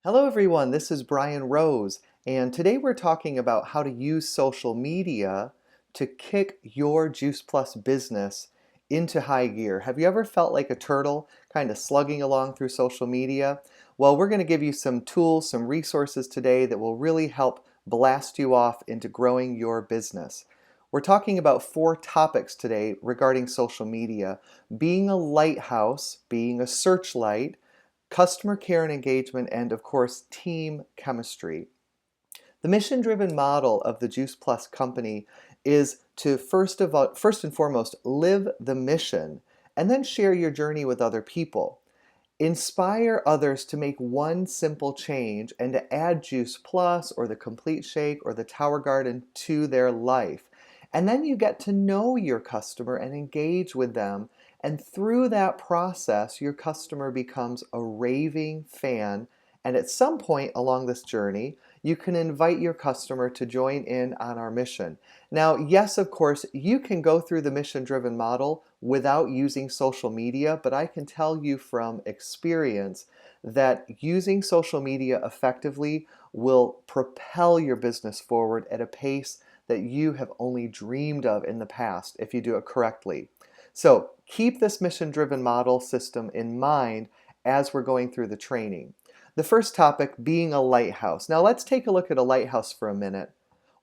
Hello everyone, this is Brian Roes, and today we're talking about how to use social media to kick your Juice Plus business into high gear. Have you ever felt like a turtle kind of slugging along through social media? Well, we're going to give you some tools, some resources today that will really help blast you off into growing your business. We're talking about 4 topics today regarding social media: being a lighthouse, being a searchlight, customer care and engagement, and of course, team chemistry. The mission-driven model of the Juice Plus company is to first and foremost live the mission and then share your journey with other people. Inspire others to make one simple change and to add Juice Plus or the Complete Shake or the Tower Garden to their life. And then you get to know your customer and engage with them. And through that process, your customer becomes a raving fan. And at some point along this journey, you can invite your customer to join in on our mission. Now, yes, of course, you can go through the mission-driven model without using social media, but I can tell you from experience that using social media effectively will propel your business forward at a pace that you have only dreamed of in the past if you do it correctly. So keep this mission-driven model system in mind as we're going through the training. The first topic, being a lighthouse. Now let's take a look at a lighthouse for a minute.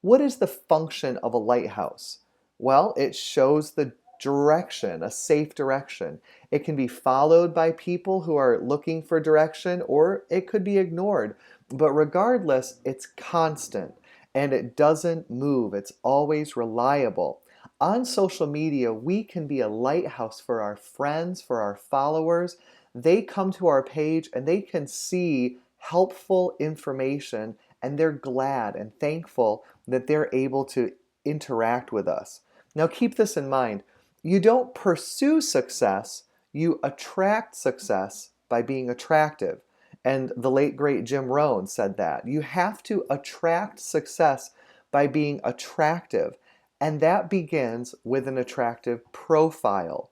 What is the function of a lighthouse? Well, it shows the direction, a safe direction. It can be followed by people who are looking for direction, or it could be ignored. But regardless, it's constant and it doesn't move. It's always reliable. On social media, we can be a lighthouse for our friends, for our followers. They come to our page and they can see helpful information, and they're glad and thankful that they're able to interact with us. Now keep this in mind. You don't pursue success, you attract success by being attractive. And the late great Jim Rohn said that. You have to attract success by being attractive. And that begins with an attractive profile.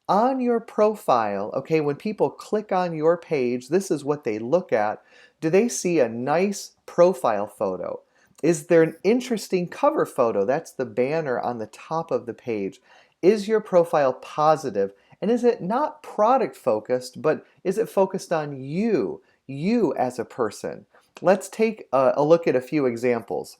On your profile, okay, when people click on your page, this is what they look at. Do they see a nice profile photo? Is there an interesting cover photo? That's the banner on the top of the page. Is your profile positive? And is it not product focused, but is it focused on you as a person? Let's take a look at a few examples.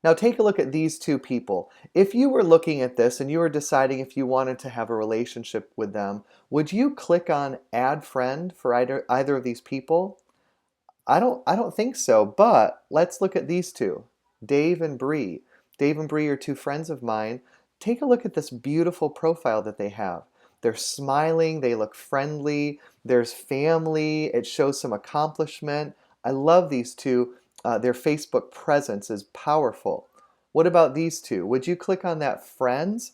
Now take a look at these 2 people. If you were looking at this and you were deciding if you wanted to have a relationship with them, would you click on add friend for either of these people? I don't think so, but let's look at these 2. Dave and Bree. Dave and Bree are 2 friends of mine. Take a look at this beautiful profile that they have. They're smiling, they look friendly, there's family, it shows some accomplishment. I love these 2. Their Facebook presence is powerful. What about these 2? Would you click on that friends?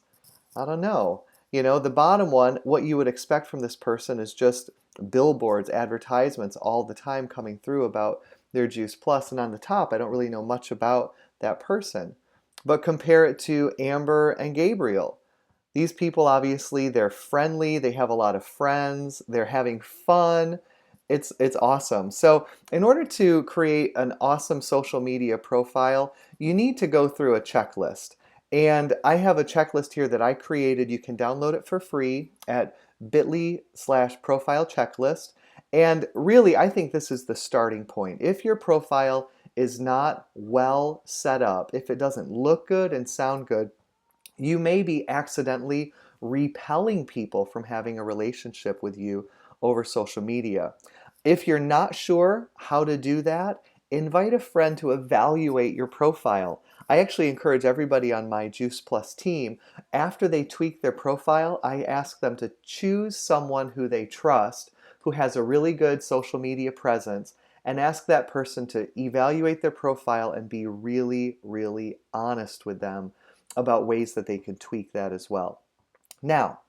I don't know. You know, the bottom one, what you would expect from this person is just billboards, advertisements all the time coming through about their Juice Plus. And on the top, I don't really know much about that person. But compare it to Amber and Gabriel. These people, obviously, they're friendly, they have a lot of friends, they're having fun. It's awesome. So in order to create an awesome social media profile, you need to go through a checklist. And I have a checklist here that I created. You can download it for free at bit.ly/profile checklist. And really, I think this is the starting point. If your profile is not well set up, if it doesn't look good and sound good, you may be accidentally repelling people from having a relationship with you over social media. If you're not sure how to do that, invite a friend to evaluate your profile. I actually encourage everybody on my Juice Plus team, after they tweak their profile, I ask them to choose someone who they trust, who has a really good social media presence, and ask that person to evaluate their profile and be really, really honest with them about ways that they can tweak that as well. Now,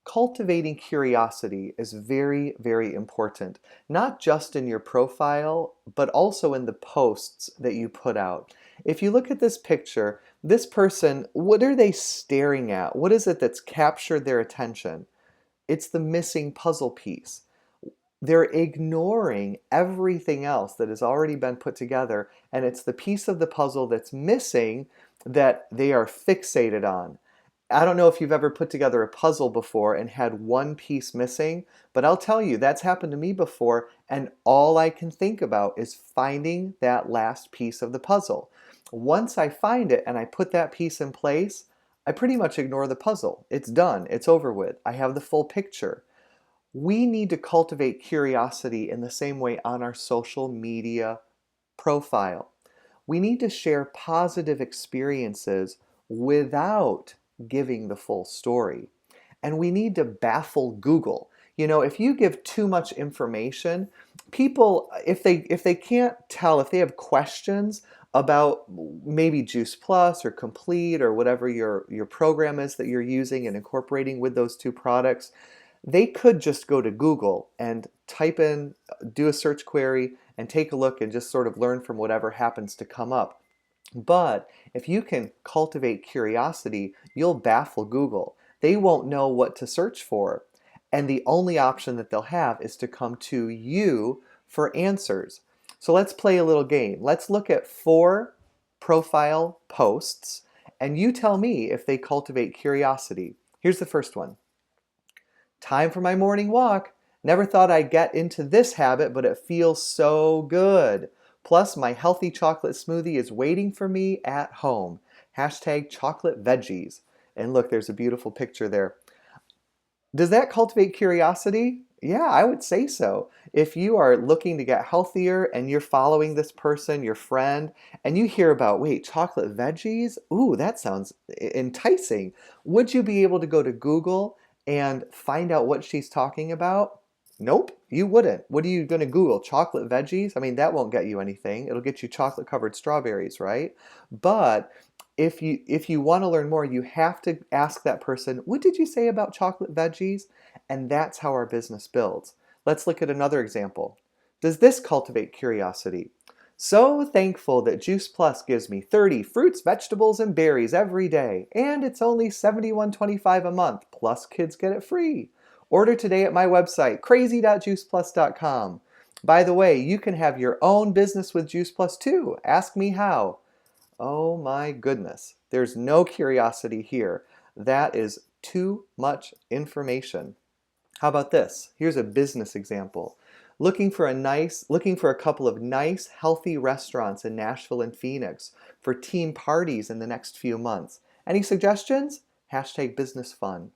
cultivating curiosity is very, very important, not just in your profile, but also in the posts that you put out. If you look at this picture, this person, what are they staring at? What is it that's captured their attention? It's the missing puzzle piece. They're ignoring everything else that has already been put together, and it's the piece of the puzzle that's missing that they are fixated on. I don't know if you've ever put together a puzzle before and had one piece missing, but I'll tell you, that's happened to me before, and all I can think about is finding that last piece of the puzzle. Once I find it and I put that piece in place, I pretty much ignore the puzzle. It's done, it's over with. I have the full picture. We need to cultivate curiosity in the same way on our social media profile. We need to share positive experiences without giving the full story. And we need to baffle Google. You know, if you give too much information, people, if they can't tell, if they have questions about maybe Juice Plus or Complete or whatever your program is that you're using and incorporating with those two products, they could just go to Google and type in, do a search query, and take a look and just sort of learn from whatever happens to come up. But if you can cultivate curiosity, you'll baffle Google. They won't know what to search for. And the only option that they'll have is to come to you for answers. So let's play a little game. Let's look at 4 profile posts, and you tell me if they cultivate curiosity. Here's the first one. Time for my morning walk. Never thought I'd get into this habit, but it feels so good. Plus, my healthy chocolate smoothie is waiting for me at home. Hashtag chocolate veggies. And look, there's a beautiful picture there. Does that cultivate curiosity? Yeah, I would say so. If you are looking to get healthier and you're following this person, your friend, and you hear about, wait, chocolate veggies? Ooh, that sounds enticing. Would you be able to go to Google and find out what she's talking about? Nope, you wouldn't. What are you going to Google? Chocolate veggies? I mean, that won't get you anything. It'll get you chocolate covered strawberries, right? But if you want to learn more, you have to ask that person, what did you say about chocolate veggies? And that's how our business builds. Let's look at another example. Does this cultivate curiosity? So thankful that Juice Plus gives me 30 fruits, vegetables, and berries every day, and it's only $71.25 a month, plus kids get it free. Order today at my website, crazy.juiceplus.com. By the way, you can have your own business with Juice Plus too. Ask me how. Oh my goodness, there's no curiosity here. That is too much information. How about this? Here's a business example. Looking for a couple of nice, healthy restaurants in Nashville and Phoenix for team parties in the next few months. Any suggestions? Hashtag business fun.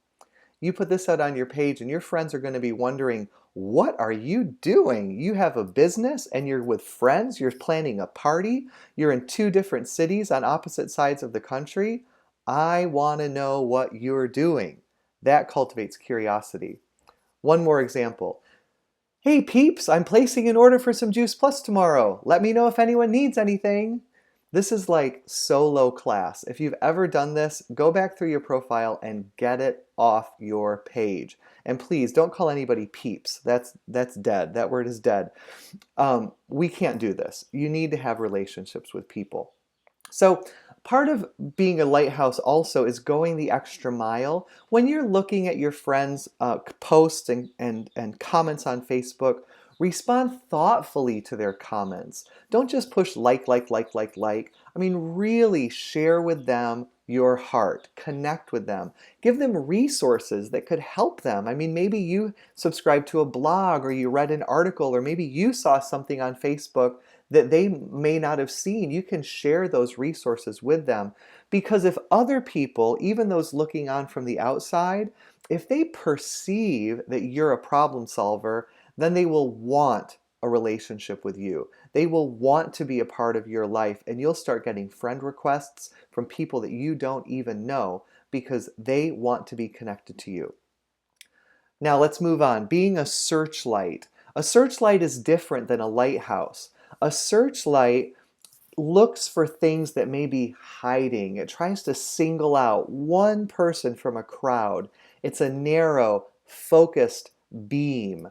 You put this out on your page and your friends are going to be wondering, what are you doing? You have a business and you're with friends, you're planning a party, you're in 2 different cities on opposite sides of the country. I want to know what you're doing. That cultivates curiosity. One more example. Hey peeps, I'm placing an order for some Juice Plus tomorrow. Let me know if anyone needs anything. This is like so low class. If you've ever done this, go back through your profile and get it off your page. And please don't call anybody peeps. That's dead. That word is dead. We can't do this. You need to have relationships with people. So part of being a lighthouse also is going the extra mile. When you're looking at your friends' posts and comments on Facebook, respond thoughtfully to their comments. Don't just push like. I mean, really share with them your heart. Connect with them. Give them resources that could help them. I mean, maybe you subscribe to a blog or you read an article or maybe you saw something on Facebook that they may not have seen. You can share those resources with them, because if other people, even those looking on from the outside, if they perceive that you're a problem solver, then they will want a relationship with you. They will want to be a part of your life, and you'll start getting friend requests from people that you don't even know because they want to be connected to you. Now let's move on. Being a searchlight. A searchlight is different than a lighthouse. A searchlight looks for things that may be hiding. It tries to single out one person from a crowd. It's a narrow, focused beam.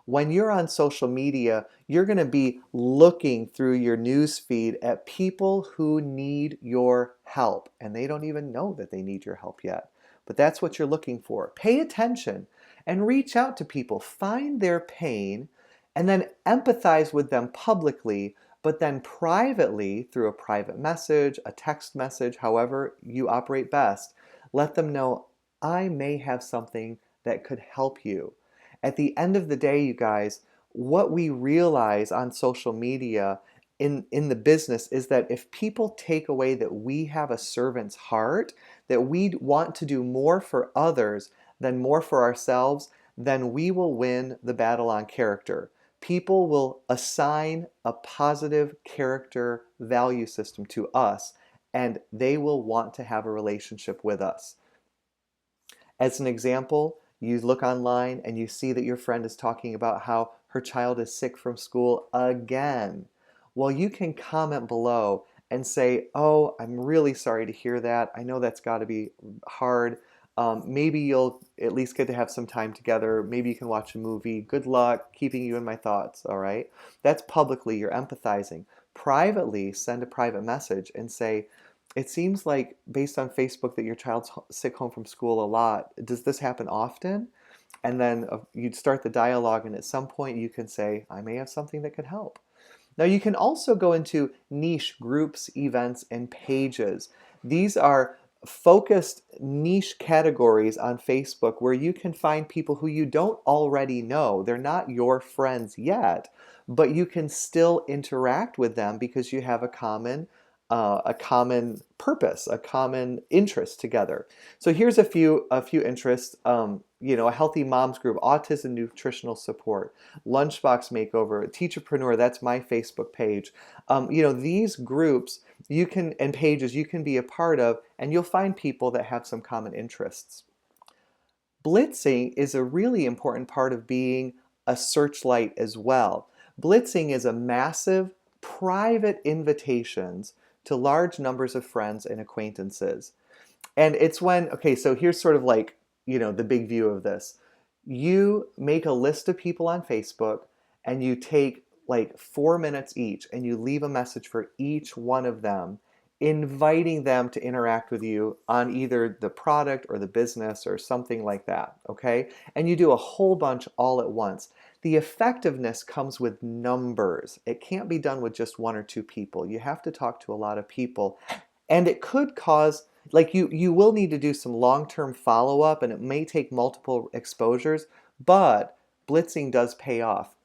When you're on social media, you're going to be looking through your news feed at people who need your help, and they don't even know that they need your help yet. But that's what you're looking for. Pay attention and reach out to people. Find their pain, and then empathize with them publicly, but then privately, through a private message, a text message, however you operate best, let them know, I may have something that could help you. At the end of the day, you guys, what we realize on social media in the business is that if people take away that we have a servant's heart, that we want to do more for others than more for ourselves, then we will win the battle on character. People will assign a positive character value system to us, and they will want to have a relationship with us. As an example, you look online and you see that your friend is talking about how her child is sick from school again. Well, you can comment below and say, oh, I'm really sorry to hear that. I know that's got to be hard. Maybe you'll at least get to have some time together. Maybe you can watch a movie. Good luck, keeping you in my thoughts, all right? That's publicly, you're empathizing. Privately, send a private message and say, it seems like, based on Facebook, that your child's sick home from school a lot. Does this happen often? And then you'd start the dialogue, and at some point you can say, I may have something that could help. Now you can also go into niche groups, events, and pages. These are focused niche categories on Facebook where you can find people who you don't already know. They're not your friends yet, but you can still interact with them because you have a common purpose, a common interest together. So here's a few interests. A healthy moms group, autism nutritional support, lunchbox makeover, teacherpreneur. That's my Facebook page. These groups and pages you can be a part of, and you'll find people that have some common interests. Blitzing is a really important part of being a searchlight as well. Blitzing is a massive private invitations to large numbers of friends and acquaintances. And it's when, okay, so here's sort of like, the big view of this. You make a list of people on Facebook and you take like 4 minutes each and you leave a message for each one of them, inviting them to interact with you on either the product or the business or something like that, okay? And you do a whole bunch all at once. The effectiveness comes with numbers. It can't be done with just 1 or 2 people. You have to talk to a lot of people. And it could cause, like you will need to do some long-term follow-up, and it may take multiple exposures, but blitzing does pay off.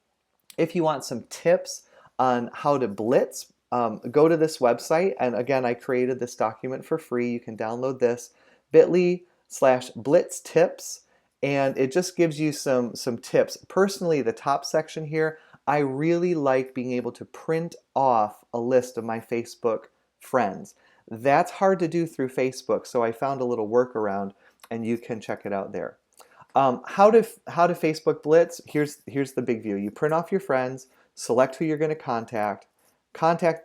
If you want some tips on how to blitz, go to this website. And again, I created this document for free. You can download this, bit.ly/blitztips. And it just gives you some tips. Personally, the top section here, I really like being able to print off a list of my Facebook friends. That's hard to do through Facebook, so I found a little workaround, and you can check it out there. How to Facebook blitz? Here's the big view. You print off your friends, select who you're going to contact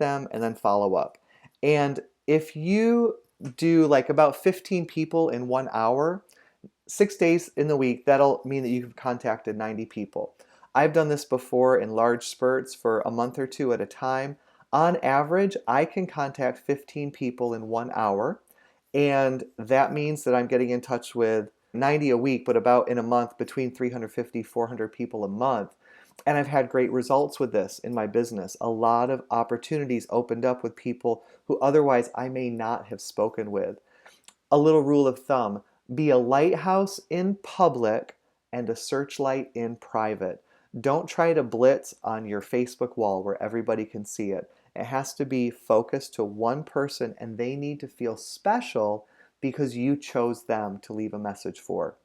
them, and then follow up. And if you do like about 15 people in 1 hour, 6 days in the week, that'll mean that you've contacted 90 people. I've done this before in large spurts for a month or 2 at a time. On average, I can contact 15 people in 1 hour, and that means that I'm getting in touch with 90 a week, but about in a month between 350, 400 people a month. And I've had great results with this in my business. A lot of opportunities opened up with people who otherwise I may not have spoken with. A little rule of thumb, be a lighthouse in public and a searchlight in private. Don't try to blitz on your Facebook wall where everybody can see it. It has to be focused to one person, and they need to feel special because you chose them to leave a message for.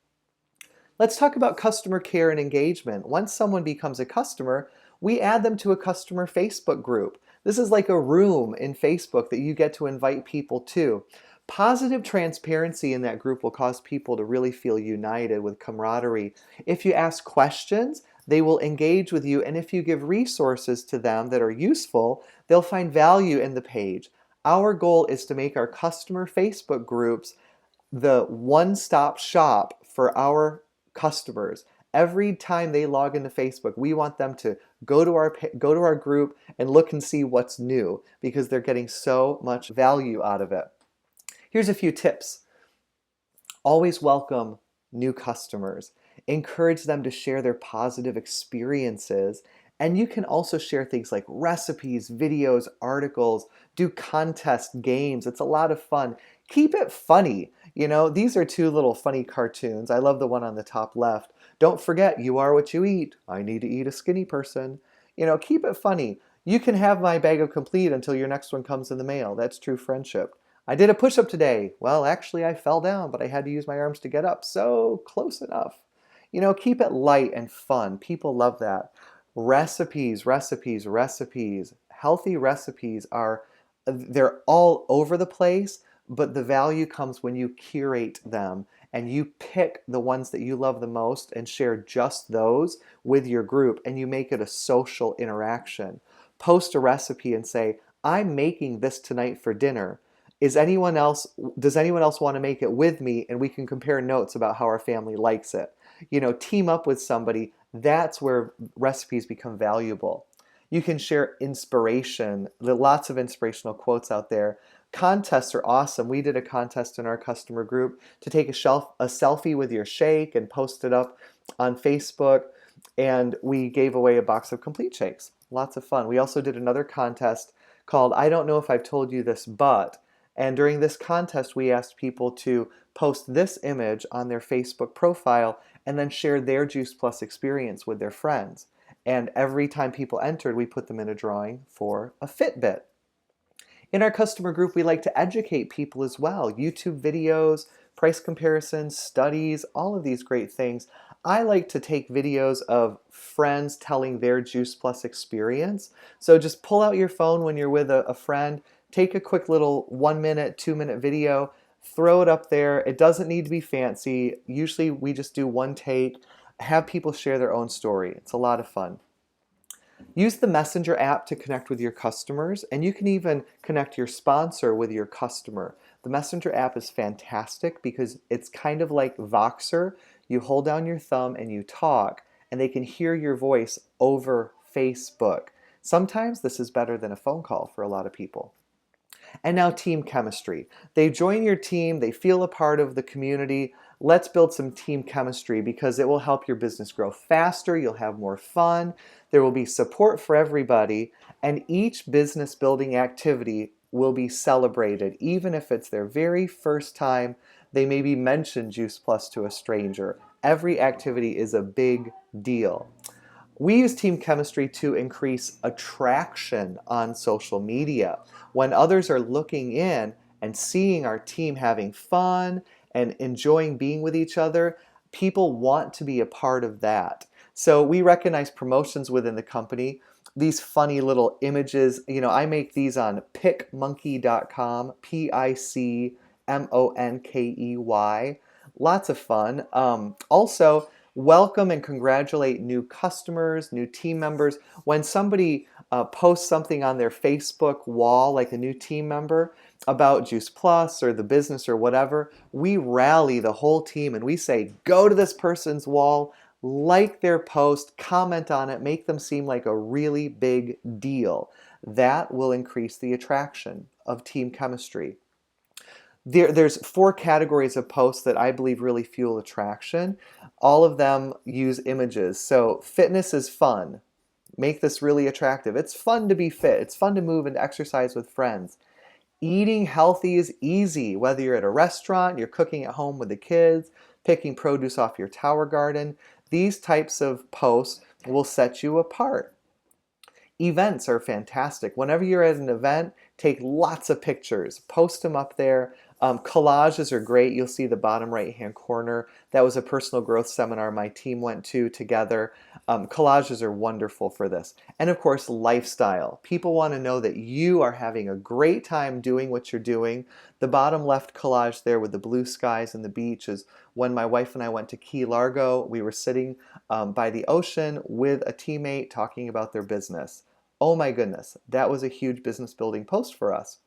Let's talk about customer care and engagement. Once someone becomes a customer, we add them to a customer Facebook group. This is like a room in Facebook that you get to invite people to. Positive transparency in that group will cause people to really feel united with camaraderie. If you ask questions, they will engage with you, and if you give resources to them that are useful, they'll find value in the page. Our goal is to make our customer Facebook groups the one-stop shop for our customers. Every time they log into Facebook, we want them to go to our group and look and see what's new because they're getting so much value out of it. Here's a few tips. Always welcome new customers. Encourage them to share their positive experiences And you can also share things like recipes, videos, articles, do contest games. It's a lot of fun. Keep it funny. These are two little funny cartoons. I love the one on the top left. Don't forget, you are what you eat. I need to eat a skinny person. Keep it funny. You can have my bag of complete until your next one comes in the mail. That's true friendship. I did a push-up today. Well, actually, I fell down, but I had to use my arms to get up. So close enough. Keep it light and fun. People love that. Recipes, recipes, recipes. Healthy recipes they're all over the place, but the value comes when you curate them and you pick the ones that you love the most and share just those with your group, and you make it a social interaction. Post a recipe and say, I'm making this tonight for dinner. Does anyone else want to make it with me, and we can compare notes about how our family likes it? Team up with somebody. That's where recipes become valuable. You can share inspiration. There are lots of inspirational quotes out there. Contests are awesome. We did a contest in our customer group to take a selfie with your shake and post it up on Facebook, and we gave away a box of complete shakes. Lots of fun. We also did another contest called I Don't Know If I've Told You This, But, and during this contest we asked people to post this image on their Facebook profile and then share their Juice Plus experience with their friends. And every time people entered, we put them in a drawing for a Fitbit. In our customer group, we like to educate people as well. YouTube videos, price comparisons, studies, all of these great things. I like to take videos of friends telling their Juice Plus experience. So just pull out your phone when you're with a friend, take a quick little 1 minute, 2 minute video, throw it up there. It doesn't need to be fancy. Usually we just do one take, have people share their own story. It's a lot of fun. Use the Messenger app to connect with your customers, and you can even connect your sponsor with your customer. The Messenger app is fantastic because it's kind of like Voxer. You hold down your thumb and you talk, and they can hear your voice over Facebook. Sometimes this is better than a phone call for a lot of people. And now team chemistry. They join your team, they feel a part of the community. Let's build some team chemistry because it will help your business grow faster, you'll have more fun, there will be support for everybody, and each business building activity will be celebrated, even if it's their very first time they maybe mention Juice Plus to a stranger. Every activity is a big deal. We use team chemistry to increase attraction on social media. When others are looking in and seeing our team having fun and enjoying being with each other, people want to be a part of that. So we recognize promotions within the company. These funny little images, I make these on picmonkey.com, PICMONKEY. Lots of fun. Also, welcome and congratulate new customers, new team members. When somebody posts something on their Facebook wall, like a new team member, about Juice Plus or the business or whatever, we rally the whole team and we say, go to this person's wall, like their post, comment on it, make them seem like a really big deal. That will increase the attraction of team chemistry. There's 4 categories of posts that I believe really fuel attraction. All of them use images. So fitness is fun. Make this really attractive. It's fun to be fit. It's fun to move and exercise with friends. Eating healthy is easy, whether you're at a restaurant, you're cooking at home with the kids, picking produce off your tower garden. These types of posts will set you apart. Events are fantastic. Whenever you're at an event, take lots of pictures, post them up there. Collages are great. You'll see the bottom right-hand corner. That was a personal growth seminar my team went to together. Collages are wonderful for this. And of course, lifestyle. People want to know that you are having a great time doing what you're doing. The bottom left collage there with the blue skies and the beach is when my wife and I went to Key Largo. We were sitting by the ocean with a teammate talking about their business. Oh my goodness, that was a huge business building post for us.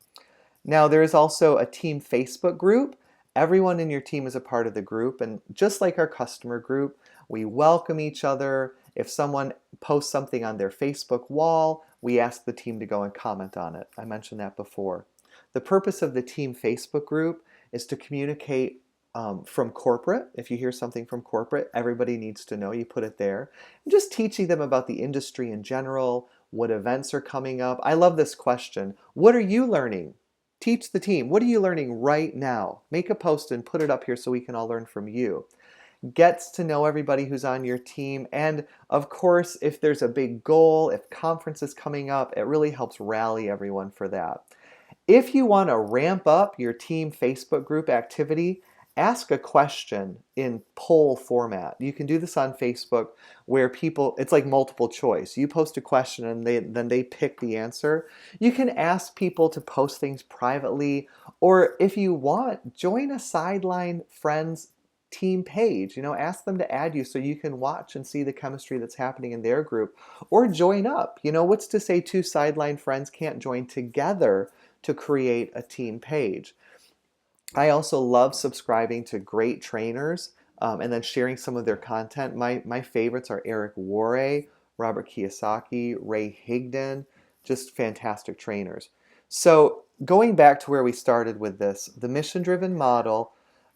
Now there is also a team Facebook group. Everyone in your team is a part of the group, and just like our customer group, we welcome each other. If someone posts something on their Facebook wall, we ask the team to go and comment on it. I mentioned that before. The purpose of the team Facebook group is to communicate from corporate. If you hear something from corporate, everybody needs to know, you put it there. And just teaching them about the industry in general, what events are coming up. I love this question. What are you learning? Teach the team. What are you learning right now? Make a post and put it up here so we can all learn from you. Gets to know everybody who's on your team. And of course, if there's a big goal, if conference is coming up, it really helps rally everyone for that. If you want to ramp up your team Facebook group activity, ask a question in poll format. You can do this on Facebook where people, it's like multiple choice. You post a question and then they pick the answer. You can ask people to post things privately, or if you want, join a Sideline Friends team page. Ask them to add you so you can watch and see the chemistry that's happening in their group, or join up. What's to say two Sideline Friends can't join together to create a team page? I also love subscribing to great trainers and then sharing some of their content. My favorites are Eric Worre, Robert Kiyosaki, Ray Higdon, just fantastic trainers. So going back to where we started with this, the mission-driven model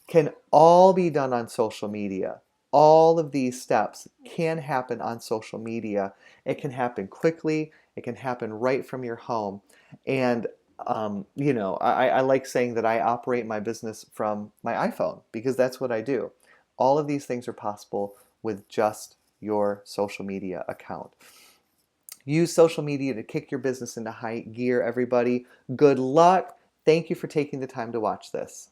can all be done on social media. All of these steps can happen on social media. It can happen quickly. It can happen right from your home. And I like saying that I operate my business from my iPhone because that's what I do. All of these things are possible with just your social media account. Use social media to kick your business into high gear, everybody. Good luck. Thank you for taking the time to watch this.